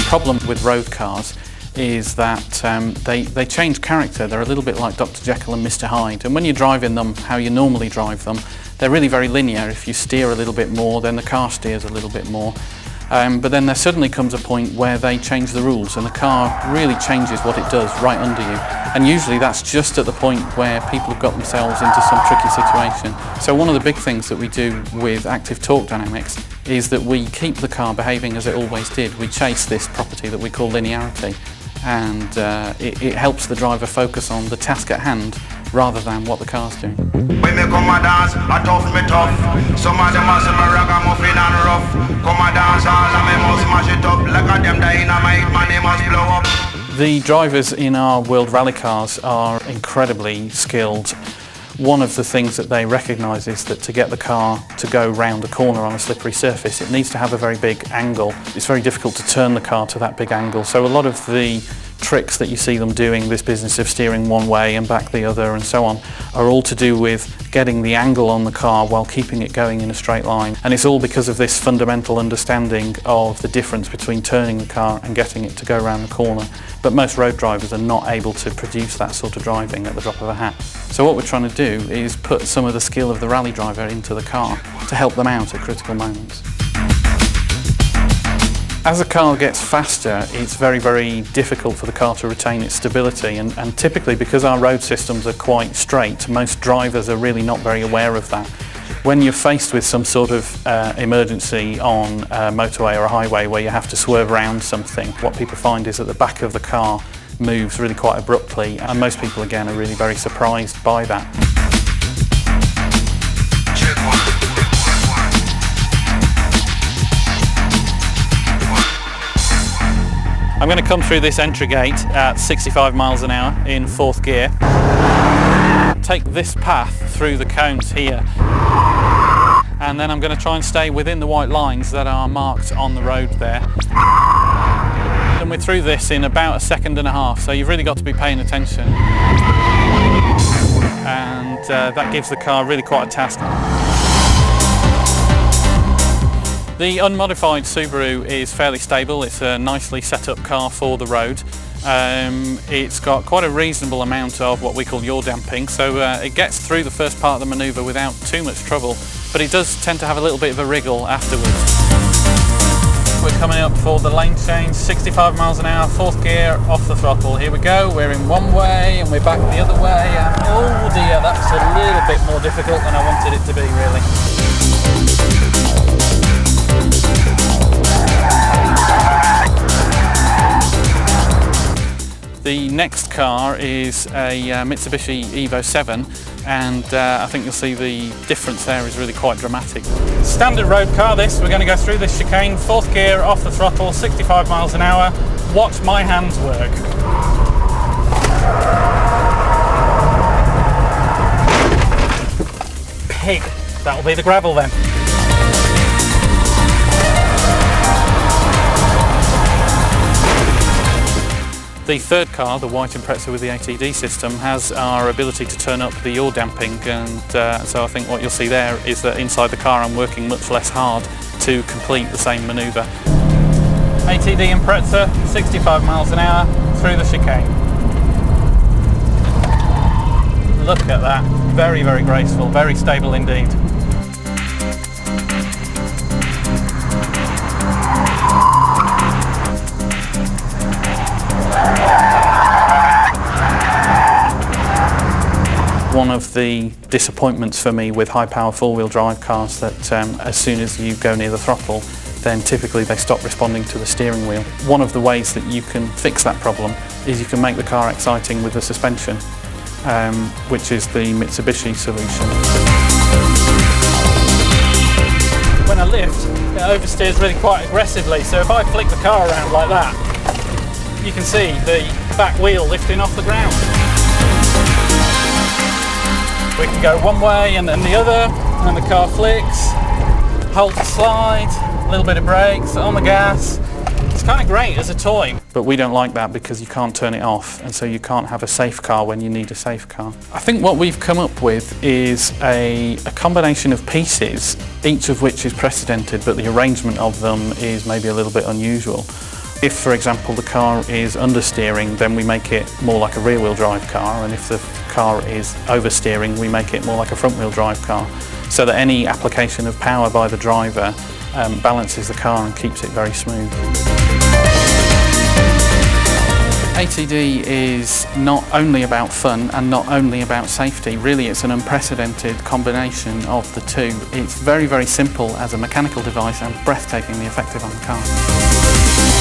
problem with road cars is that they change character. They're a little bit like Dr. Jekyll and Mr. Hyde, and when you're driving them how you normally drive them, they're really very linear. If you steer a little bit more, then the car steers a little bit more. But then there suddenly comes a point where they change the rules and the car really changes what it does right under you. And usually that's just at the point where people have got themselves into some tricky situation. So one of the big things that we do with active torque dynamics is that we keep the car behaving as it always did. We chase this property that we call linearity, and it helps the driver focus on the task at hand rather than what the car's doing. When me come a dance, I tough me tough. Some of them are some ragamuffin and rough. Come a dance, all of me must smash it up. Like a them dynamite, my name must blow up. The drivers in our World Rally cars are incredibly skilled. One of the things that they recognise is that to get the car to go round a corner on a slippery surface, it needs to have a very big angle. It's very difficult to turn the car to that big angle, so a lot of the tricks that you see them doing, this business of steering one way and back the other and so on, are all to do with getting the angle on the car while keeping it going in a straight line. And it's all because of this fundamental understanding of the difference between turning the car and getting it to go around the corner. But most road drivers are not able to produce that sort of driving at the drop of a hat. So what we're trying to do is put some of the skill of the rally driver into the car to help them out at critical moments. As the car gets faster, it's very, very difficult for the car to retain its stability, and typically, because our road systems are quite straight, most drivers are really not very aware of that. When you're faced with some sort of emergency on a motorway or a highway where you have to swerve around something, what people find is that the back of the car moves really quite abruptly, and most people again are really very surprised by that. I'm going to come through this entry gate at 65 miles an hour in 4th gear. Take this path through the cones here, and then I'm going to try and stay within the white lines that are marked on the road there. And we're through this in about a second and a half, so you've really got to be paying attention. And that gives the car really quite a task. The unmodified Subaru is fairly stable. It's a nicely set up car for the road. It's got quite a reasonable amount of what we call yaw damping, so it gets through the first part of the manoeuvre without too much trouble, but it does tend to have a little bit of a wriggle afterwards. We're coming up for the lane change, 65 miles an hour, 4th gear, off the throttle. Here we go, we're in one way and we're back the other way, and oh dear, that's a little bit more difficult than I wanted it to be, really. The next car is a Mitsubishi Evo 7, and I think you'll see the difference there is really quite dramatic. Standard road car this, we're going to go through this chicane, 4th gear, off the throttle, 65 miles an hour. Watch my hands work. Pig, that'll be the gravel then. The third car, the white Impreza with the ATD system, has our ability to turn up the yaw damping, and so I think what you'll see there is that inside the car I'm working much less hard to complete the same manoeuvre. ATD Impreza, 65 miles an hour, through the chicane. Look at that, very, very graceful, very stable indeed. One of the disappointments for me with high-power four-wheel drive cars that as soon as you go near the throttle, then typically they stop responding to the steering wheel. One of the ways that you can fix that problem is you can make the car exciting with the suspension, which is the Mitsubishi solution. When I lift, it oversteers really quite aggressively, so if I flick the car around like that, you can see the back wheel lifting off the ground. We can go one way and then the other, and the car flicks, hold the slide, a little bit of brakes, on the gas. It's kind of great as a toy. But we don't like that because you can't turn it off, and so you can't have a safe car when you need a safe car. I think what we've come up with is a combination of pieces, each of which is precedented, but the arrangement of them is maybe a little bit unusual. If, for example, the car is understeering, then we make it more like a rear-wheel drive car, and if the car is oversteering, we make it more like a front-wheel drive car, so that any application of power by the driver balances the car and keeps it very smooth. ATD is not only about fun and not only about safety. Really, it's an unprecedented combination of the two. It's very, very simple as a mechanical device and breathtakingly effective on the car.